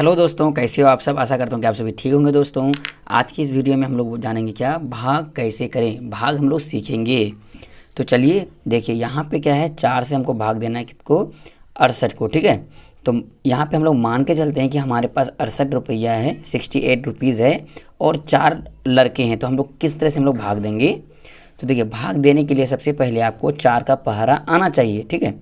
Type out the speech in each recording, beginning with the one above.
Hello दोस्तों, कैसे हो आप सब। आशा करता हूँ कि आप सभी ठीक होंगे। दोस्तों आज की इस वीडियो में हम लोग जानेंगे क्या भाग कैसे करें, भाग हम लोग सीखेंगे। तो चलिए देखिए, यहाँ पे क्या है, 4 से हमको भाग देना है किसको, 68 को। ठीक है, तो यहाँ पे हम लोग मान के चलते हैं कि हमारे पास 68 रुपया है, 68 रुपीज़ है और 4 लड़के हैं। तो हम लोग किस तरह से हम लोग भाग देंगे। तो देखिए, भाग देने के लिए सबसे पहले आपको 4 का पहाड़ा आना चाहिए। ठीक है,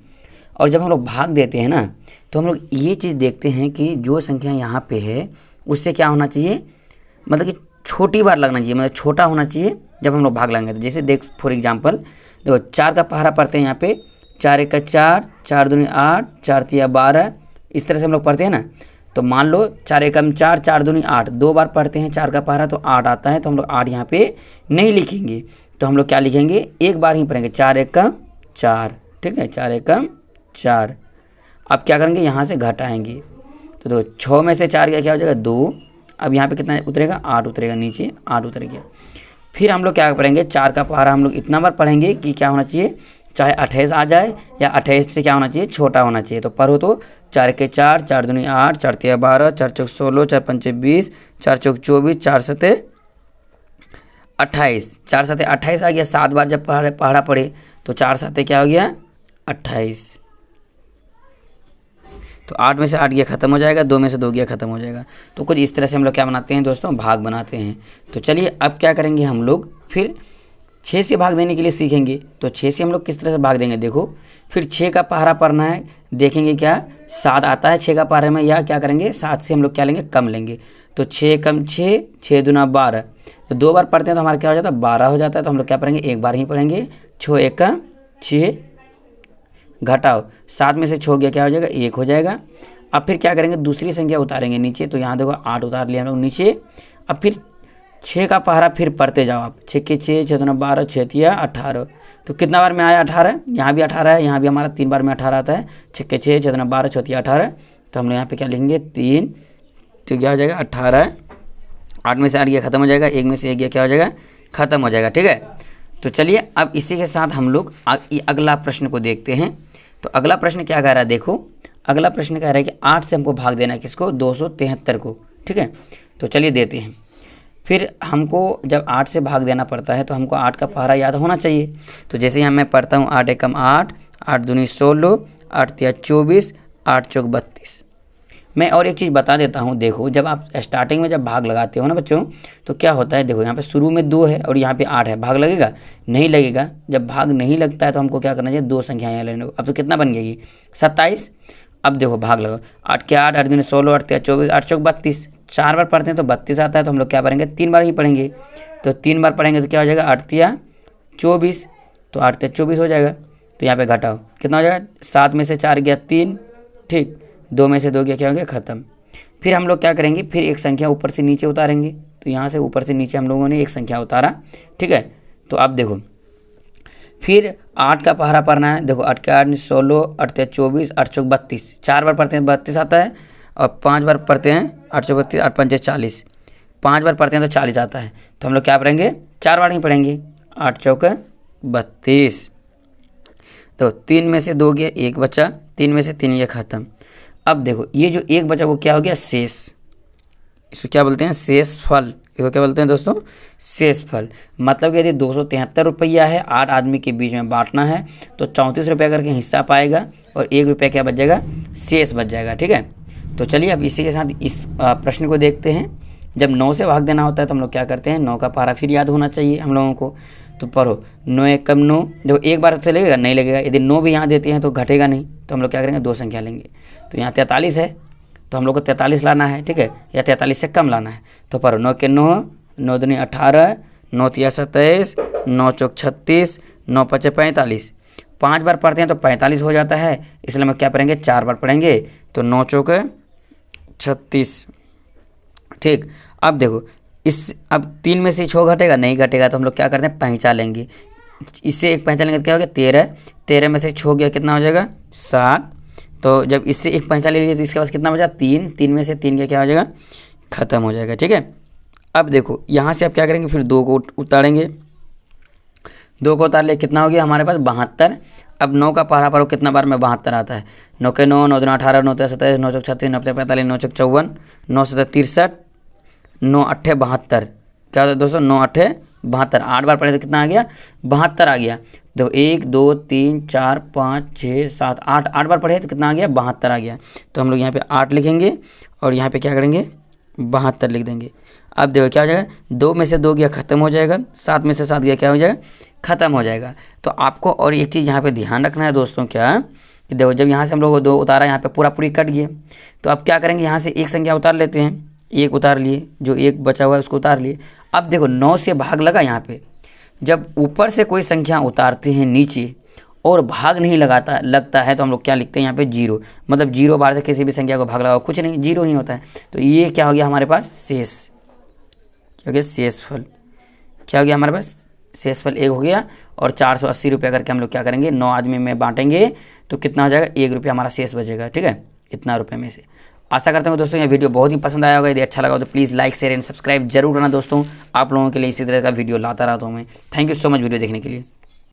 और जब हम लोग भाग देते हैं ना, तो हम लोग ये चीज़ देखते हैं कि जो संख्या यहाँ पे है उससे क्या होना चाहिए, मतलब कि छोटी बार लगना चाहिए, मतलब छोटा होना चाहिए जब हम लोग भाग लेंगे। तो जैसे देख, फॉर एग्जांपल देखो, 4 का पहाड़ा पढ़ते हैं यहाँ पे, 4 एक का 4, 4 दूनी 8, 4 तिया 12, इस तरह से हम लोग पढ़ते हैं ना। तो मान लो 4 एकम 4, 4 दूनी 8, 2 बार पढ़ते हैं 4 का पहाड़ा तो 8 आता है। तो हम लोग 8 यहाँ पे नहीं लिखेंगे, तो हम लोग क्या लिखेंगे, एक बार ही पढ़ेंगे, 4 एकम 4। ठीक है, 4 एकम 4। अब क्या करेंगे, यहाँ से घटाएंगे। तो देखो 6 में से 4 गया, क्या हो जाएगा 2। अब यहाँ पे कितना उतरेगा, 8 उतरेगा, नीचे 8 उतर गया। फिर हम लोग क्या करेंगे, 4 का पहाड़ा हम लोग इतना बार पढ़ेंगे कि क्या होना चाहिए, चाहे 28 आ जाए या 28 से क्या होना चाहिए, छोटा होना चाहिए। तो पढ़ो तो 4 के 4, 4 दूनी 8, 4 तिया 12, 4 चौक 16, 4 पंचे 20, 4 चौक 24, 4 सते 28, 4 सते 28 आ गया। 7 बार जब पहाड़ा पढ़े तो 4 सते क्या हो गया, 28। तो 8 में से 8 गया खत्म हो जाएगा, 2 में से 2 गया खत्म हो जाएगा। तो कुछ इस तरह से हम लोग क्या बनाते हैं दोस्तों, भाग बनाते हैं। तो चलिए अब क्या करेंगे, हम लोग फिर 6 से भाग देने के लिए सीखेंगे। तो 6 से हम लोग किस तरह से भाग देंगे, देखो फिर 6 का पहाड़ा पढ़ना है, देखेंगे क्या 7 आता है 6 का पहाड़े में, या क्या करेंगे 7 से हम लोग क्या लेंगे, कम लेंगे। तो 6 कम 6, 6 दूना 12। तो 2 बार पढ़ते हैं तो हमारा क्या हो जाता है, 12 हो जाता है। तो हम लोग क्या पढ़ेंगे, एक बार ही पढ़ेंगे। 6 एक 6, घटाओ 7 में से 6 गया, क्या हो जाएगा, 1 हो जाएगा। अब फिर क्या करेंगे, दूसरी संख्या उतारेंगे नीचे। तो यहाँ देखो 8 उतार लिया हम लोग नीचे। अब फिर 6 का पहाड़ा फिर पढ़ते जाओ आप, 6 के 6, 6 दूना 12, 6 तिया 18। तो कितना बार में आया, 18। यहाँ भी 18 है, यहाँ भी हमारा 3 बार में 18 आता है। 6 के 6, 6 दूना 12, 6 तिया 18। तो हम लोग यहाँ पे क्या लिखेंगे, 3। तो क्या हो जाएगा 18। 8 में से 8 गया खत्म हो जाएगा, 1 में से 1 गया क्या हो जाएगा, खत्म हो जाएगा। ठीक है, तो चलिए अब इसी के साथ हम लोग अगला प्रश्न को देखते हैं। तो अगला प्रश्न क्या कह रहा है, देखो अगला प्रश्न कह रहा है कि 8 से हमको भाग देना है किसको, 273 को। ठीक है, तो चलिए देते हैं। फिर हमको जब 8 से भाग देना पड़ता है तो हमको 8 का पहाड़ा याद होना चाहिए। तो जैसे यहाँ मैं पढ़ता हूँ, 8 एकम 8, 8 दूनी 16, 8 तिया 24, 8 चौक 32। मैं और एक चीज़ बता देता हूँ, देखो जब आप स्टार्टिंग में जब भाग लगाते हो ना बच्चों, तो क्या होता है, देखो यहाँ पे शुरू में 2 है और यहाँ पे 8 है, भाग लगेगा नहीं लगेगा। जब भाग नहीं लगता है तो हमको क्या करना चाहिए, 2 संख्या यहाँ लेने। अब तो कितना बन गई, 27। अब देखो भाग लगाओ, 8 के 8, 8 दूनी 16, 8 तिया 24, 8 चौक 32। 4 बार पढ़ते हैं तो 32 आता है। तो हम लोग क्या पढ़ेंगे, 3 बार ही पढ़ेंगे। तो 3 बार पढ़ेंगे तो क्या हो जाएगा, 8 तिया 24। तो 8 तिया 24 हो जाएगा। तो यहाँ पे घटाओ कितना हो जाएगा, 7 में से 4 गया 3। ठीक, 2 में से 2 गया, क्या हो गया, खत्म। फिर हम लोग क्या करेंगे, फिर एक संख्या ऊपर से नीचे उतारेंगे। तो यहाँ से ऊपर से नीचे हम लोगों ने एक संख्या उतारा। ठीक है, तो अब देखो फिर 8 का पहाड़ा पढ़ना है। देखो 8 के 8 16, 8 तिया 24, 8 चौक 32। 4 बार पढ़ते हैं 32 आता है, और 5 बार पढ़ते हैं 8 चौक 32, 8 पंचे 40। 5 बार पढ़ते हैं तो 40 आता है। तो हम लोग क्या पढ़ेंगे, 4 बार ही पढ़ेंगे, 8 चौक 32। तो 3 में से 2 गया, 1 बचा, 3 में से 3 गया, खत्म। अब देखो ये जो 1 बचा वो क्या हो गया, शेष। इसको क्या बोलते हैं, शेष फल। इसको क्या बोलते हैं दोस्तों, शेष फल। मतलब कि यदि 273 रुपया है, 8 आदमी के बीच में बांटना है, तो 34 रुपया करके हिस्सा पाएगा और 1 रुपया क्या बच जाएगा, शेष बच जाएगा। ठीक है, तो चलिए अब इसी के साथ इस प्रश्न को देखते हैं। जब 9 से भाग देना होता है तो हम लोग क्या करते हैं, 9 का पहाड़ा फिर याद होना चाहिए हम लोगों को। तो पढ़ो 9 एकम 9। देखो एक बार से लगेगा, नहीं लगेगा। यदि 9 भी यहाँ देते हैं तो घटेगा नहीं। तो हम लोग क्या करेंगे, 2 संख्या लेंगे। तो यहाँ 43 है, तो हम लोग को 43 लाना है। ठीक है, या 43 से कम लाना है। तो पढ़ो 9 के 9, 9 दूनी 18, 9 तिया 27, 9 चौक 36, 9 पचे 45। 5 बार पढ़ते हैं तो 45 हो जाता है, इसलिए हम क्या पढ़ेंगे, 4 बार पढ़ेंगे। तो 9 चौक 36। ठीक, अब देखो अब 3 में से 6 घटेगा, नहीं घटेगा। तो हम लोग क्या करते हैं, पैंचा लेंगे। इससे एक पैंचा लेंगे तो क्या हो गया, 13। 13 में से 6 गया, कितना हो जाएगा, 7। तो जब इससे एक पैंचा ले लीजिए तो इसके पास कितना बचा, 3। 3 में से 3 गया, क्या हो जाएगा, खत्म हो जाएगा। ठीक है, अब देखो यहाँ से आप क्या करेंगे, फिर 2 को उतारेंगे। 2 को उतार ले, कितना हो गया हमारे पास, 72। अब 9 का पहाड़ा पर कितना बार में 72 आता है। 9 के 9, 9 दूना 18, 9 तेरह 27, 9 चौक 36, 9 45, 9 चौक 54, 9 सत्तर 63, 9 अट्ठे 72। क्या होता है दोस्तों, 9 अट्ठे 72। 8 बार पढ़े तो कितना आ गया, 72 आ गया। तो 1 2 3 4 5 6 7 8, 8 बार पढ़े तो कितना आ गया, 72 आ गया। तो हम लोग यहाँ पे 8 लिखेंगे और यहाँ पे क्या करेंगे, 72 लिख देंगे। अब देखो क्या हो जाएगा, 2 में से 2 गया खत्म हो जाएगा, 7 में से 7 गया क्या हो जाएगा, खत्म हो जाएगा। तो आपको और एक चीज़ यहाँ पे ध्यान रखना है दोस्तों, क्या कि देखो जब यहाँ से हम लोग को 2 उतारा, यहाँ पे पूरा पूरी कट गया। तो अब क्या करेंगे, यहाँ से एक संख्या उतार लेते हैं, एक उतार लिए, जो एक बचा हुआ है उसको उतार लिए। अब देखो 9 से भाग लगा, यहाँ पे जब ऊपर से कोई संख्या उतारते हैं नीचे और भाग नहीं लगता है तो हम लोग क्या लिखते हैं यहाँ पे, 0। मतलब 0 बार से किसी भी संख्या को भाग लगाओ, कुछ नहीं, 0 ही होता है। तो ये क्या हो गया हमारे पास, शेष, क्या हो गया, शेषफल। क्या हो गया हमारे पास, शेषफल 1 हो गया। और 480 रुपये करके हम लोग क्या करेंगे, 9 आदमी में बांटेंगे तो कितना हो जाएगा, 1 रुपया हमारा शेष बचेगा। ठीक है, इतना रुपये में से। आशा करता हूँ दोस्तों ये वीडियो बहुत ही पसंद आया होगा। यदि अच्छा लगा तो please like share and subscribe जरूर करना दोस्तों। आप लोगों के लिए इसी तरह का वीडियो लाता रहता हूँ मैं। Thank you so much video देखने के लिए।